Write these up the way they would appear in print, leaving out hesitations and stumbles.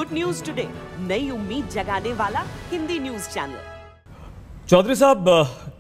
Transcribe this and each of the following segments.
Good news today, नई उम्मीद जगाने वाला हिंदी न्यूज चैनल। चौधरी साहब,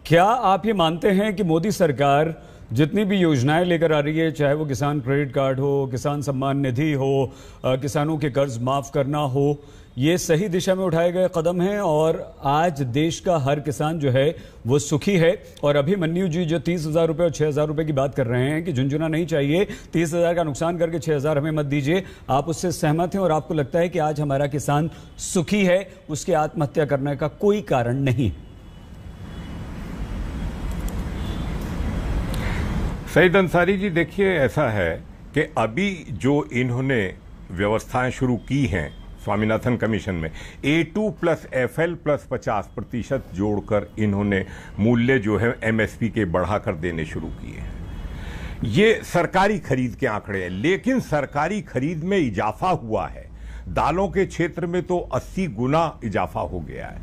क्या आप ये मानते हैं कि मोदी सरकार जितनी भी योजनाएं लेकर आ रही है, चाहे वो किसान क्रेडिट कार्ड हो, किसान सम्मान निधि हो, किसानों के कर्ज माफ करना हो, ये सही दिशा में उठाए गए कदम हैं और आज देश का हर किसान जो है वो सुखी है? और अभिमन्यु जी जो 30,000 रुपये और 6,000 रुपये की बात कर रहे हैं कि झुंझुना नहीं चाहिए, 30,000 का नुकसान करके 6,000 हमें मत दीजिए, आप उससे सहमत हैं और आपको लगता है कि आज हमारा किसान सुखी है, उसके आत्महत्या करने का कोई कारण नहीं? सईद अंसारी जी, देखिए ऐसा है कि अभी जो इन्होंने व्यवस्थाएं शुरू की हैं स्वामीनाथन कमीशन में, A2 प्लस FL प्लस 50% जोड़कर इन्होंने मूल्य जो है MSP के बढ़ाकर देने शुरू किए हैं। ये सरकारी खरीद के आंकड़े हैं, लेकिन सरकारी खरीद में इजाफा हुआ है। दालों के क्षेत्र में तो 80 गुना इजाफा हो गया है,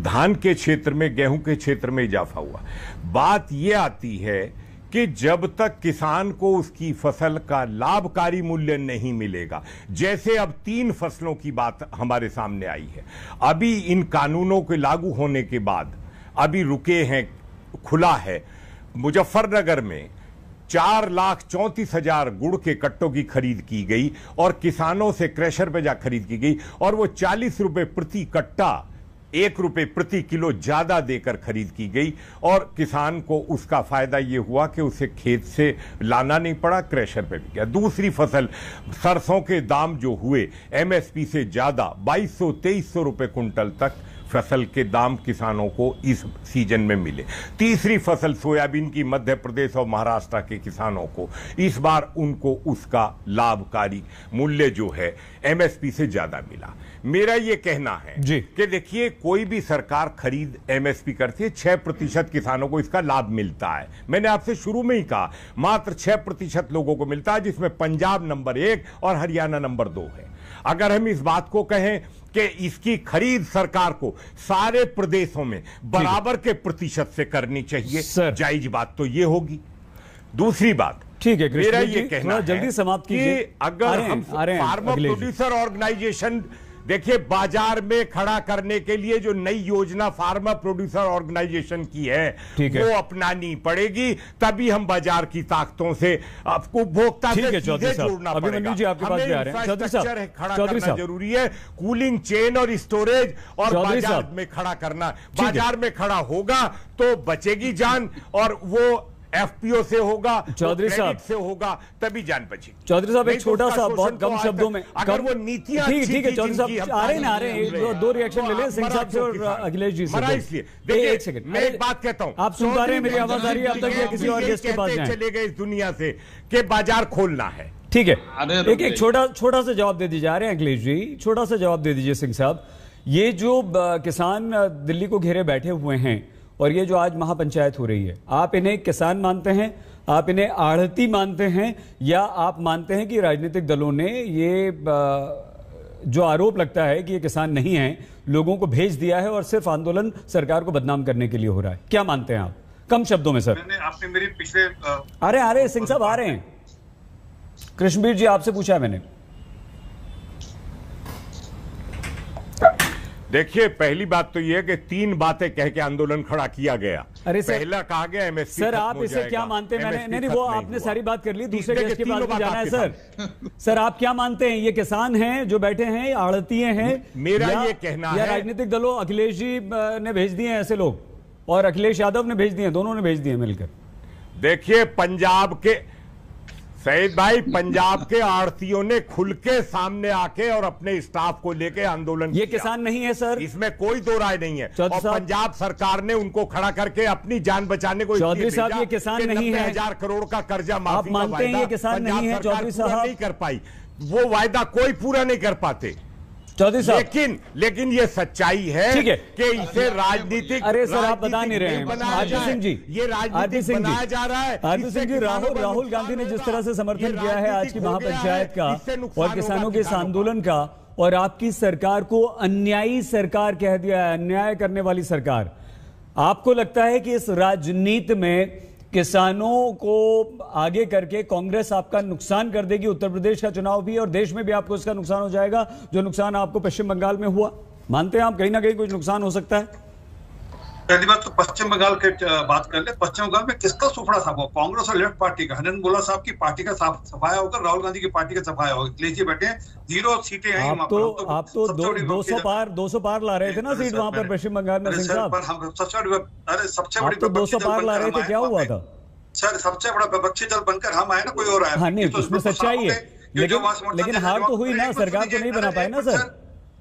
धान के क्षेत्र में, गेहूं के क्षेत्र में इजाफा हुआ। बात यह आती है कि जब तक किसान को उसकी फसल का लाभकारी मूल्य नहीं मिलेगा, जैसे अब 3 फसलों की बात हमारे सामने आई है, अभी इन कानूनों के लागू होने के बाद अभी रुके हैं, खुला है। मुजफ्फरनगर में 4,34,000 गुड़ के कट्टों की खरीद की गई और किसानों से क्रशर पे जा खरीद की गई और वो 40 रुपए प्रति कट्टा, 1 रुपए प्रति किलो ज्यादा देकर खरीद की गई और किसान को उसका फायदा यह हुआ कि उसे खेत से लाना नहीं पड़ा, क्रैशर पे भी गया। दूसरी फसल सरसों के दाम जो हुए MSP से ज्यादा 2,200-2,300 रुपए कुंटल तक फसल के दाम किसानों को इस सीजन में मिले। तीसरी फसल सोयाबीन की मध्य प्रदेश और महाराष्ट्र के किसानों को इस बार उनको उसका लाभकारी मूल्य जो है MSP से ज्यादा मिला। मेरा ये कहना है कि देखिए, कोई भी सरकार खरीद MSP करती है, 6% किसानों को इसका लाभ मिलता है। मैंने आपसे शुरू में ही कहा, मात्र 6% लोगों को मिलता है, जिसमें पंजाब नंबर 1 और हरियाणा नंबर 2 है। अगर हम इस बात को कहें कि इसकी खरीद सरकार को सारे प्रदेशों में बराबर के प्रतिशत से करनी चाहिए, जायज बात तो ये होगी। दूसरी बात, ठीक है, मेरा ये कहना जल्दी समाप्त कीजिए कि अगर हम फार्मर प्रोड्यूसर ऑर्गेनाइजेशन, देखिए, बाजार में खड़ा करने के लिए जो नई योजना फार्मर प्रोड्यूसर ऑर्गेनाइजेशन की है वो अपनानी पड़ेगी, तभी हम बाजार की ताकतों से उपभोक्ता से सीधे जुड़ना पड़ेगा। इंफ्रास्ट्रक्चर खड़ा करना जरूरी है, कूलिंग चेन और स्टोरेज, और बाजार में खड़ा करना। बाजार में खड़ा होगा तो बचेगी जान, और वो FPO से होगा, चौधरी साहब से होगा, तभी जान बचेगी। चौधरी साहब, एक छोटा सा, बहुत कम शब्दों में, अगर वो नीतियां ठीक है चौधरी साहब, आ रहे हैं, 2 रिएक्शन ले लें सिंह साहब से और अखिलेश जी से। इसलिए देखिए, एक सेकंड, मैं एक बात कहता हूं, आप सुन पा रहे हैं, मेरी आवाज आ रही है अब तक, या किसी और गेस्ट के पास जाएं? चले गए इस दुनिया से कि बाजार खोलना है। ठीक है, एक छोटा सा जवाब दे दीजिए। आ रहे हैं अखिलेश जी, छोटा सा जवाब दे दीजिए सिंह साहब। ये जो किसान दिल्ली को घेरे बैठे हुए हैं और ये जो आज महापंचायत हो रही है, आप इन्हें किसान मानते हैं, आप इन्हें आढ़ती मानते हैं, या आप मानते हैं कि राजनीतिक दलों ने ये जो आरोप लगता है कि ये किसान नहीं हैं, लोगों को भेज दिया है और सिर्फ आंदोलन सरकार को बदनाम करने के लिए हो रहा है? क्या मानते हैं आप, कम शब्दों में सर? आपने मेरे पिछले आ रहे हैं सिंह साहब, आ रहे हैं। कृष्णवीर जी, आपसे पूछा है मैंने। देखिए, पहली बात तो यह है कि 3 बातें कह के आंदोलन खड़ा किया गया। अरे पहला कहा गया MSP सर, आप इसे क्या मानते हैं? मैंने नहीं, वो आपने सारी बात कर ली, दूसरे गेस्ट के पास भी जाना है सर। सर, आप क्या मानते हैं? ये किसान हैं जो बैठे हैं, आड़तीय हैं, मेरा ये कहना है, या राजनीतिक दलों, अखिलेश जी ने भेज दिए हैं ऐसे लोग, और अखिलेश यादव ने भेज दिए, दोनों ने भेज दिए मिलकर? देखिए, पंजाब के सईद भाई, पंजाब के आड़तियों ने खुल के सामने आके और अपने स्टाफ को लेके आंदोलन किया। ये किसान नहीं है सर, इसमें कोई दो राय नहीं है। और पंजाब सरकार ने उनको खड़ा करके अपनी जान बचाने को चौधरी साहब, ये किसान नहीं है। 90,000 करोड़ का कर्जा माफी का मानते हैं ये किसान नहीं है? चौधरी साहब, नहीं कर पाई, वो वायदा कोई पूरा नहीं कर पाते चौधरी साहब, लेकिन ये सच्चाई है कि इसे राजनीतिक, अरे सर आप बता नहीं रहे हैं। आरती सिंह जी, ये राजनीतिक बनाया जा रहा है। आरती सिंह जी, राहुल गांधी ने जिस तरह से समर्थन किया है आज की महापंचायत का और किसानों के इस आंदोलन का, और आपकी सरकार को अन्यायी सरकार कह दिया है, अन्याय करने वाली सरकार, आपको लगता है कि इस राजनीति में किसानों को आगे करके कांग्रेस आपका नुकसान कर देगी, उत्तर प्रदेश का चुनाव भी और देश में भी आपको इसका नुकसान हो जाएगा जो नुकसान आपको पश्चिम बंगाल में हुआ। मानते हैं आप कहीं ना कहीं कुछ नुकसान हो सकता है? पहली बात तो पश्चिम बंगाल की बात कर ले। पश्चिम बंगाल में किसका सुफड़ा साफ हुआ? कांग्रेस और लेफ्ट पार्टी का। हनन मुल्ला साहब की पार्टी का सफाया होगा, राहुल गांधी की पार्टी का सफाया होगा। अखिलेश जी बैठे हैं, 0 सीटें आई। आप तो 200 पार ला रहे थे ना सीट वहां पर पश्चिम बंगाल में सिंह साहब। सबसे बड़ी 200 पार ला रहे थे, क्या हुआ था सर? सबसे बड़ा विपक्षी दल बनकर हम आए ना, कोई और आया? हाँ नहीं, उसमें सच्चाई है, लेकिन हार तो हुई ना, सरकार तो नहीं बना पाए ना सर।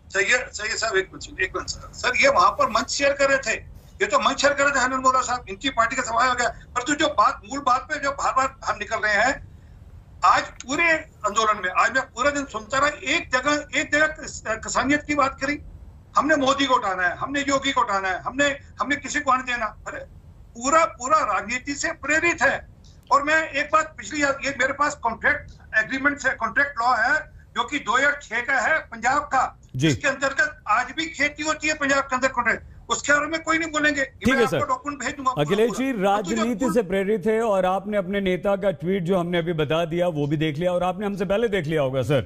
सही है साहब, एक मिनट सर, ये वहां पर मंच शेयर कर रहे थे, ये तो मंच शेयर कर रहे थे हनन मुल्ला साहब, इनकी पार्टी का सफाया हो गया। पर तो जो मूल बात पे जो बार हम निकल रहे हैं, आज पूरे आंदोलन में, आज मैं पूरा दिन सुनता रहा, एक जगह किसानियत की बात करी, हमने मोदी को उठाना है, हमने योगी को उठाना है, हमने किसी को आने देना। अरे पूरा राजनीति से प्रेरित है। और मैं एक बात ये मेरे पास कॉन्ट्रैक्ट एग्रीमेंट से, कॉन्ट्रैक्ट लॉ है जो कि 2006 का है पंजाब का, जिसके अंतर्गत आज भी खेती होती है पंजाब के अंदर कॉन्ट्रैक्ट, उसके बारे में कोई नहीं बोलेंगे। ठीक है सर, डॉक्यूमेंट भेज दूंगा। अखिलेश जी राजनीति से प्रेरित है और आपने अपने नेता का ट्वीट जो हमने अभी बता दिया वो भी देख लिया और आपने हमसे पहले देख लिया होगा सर।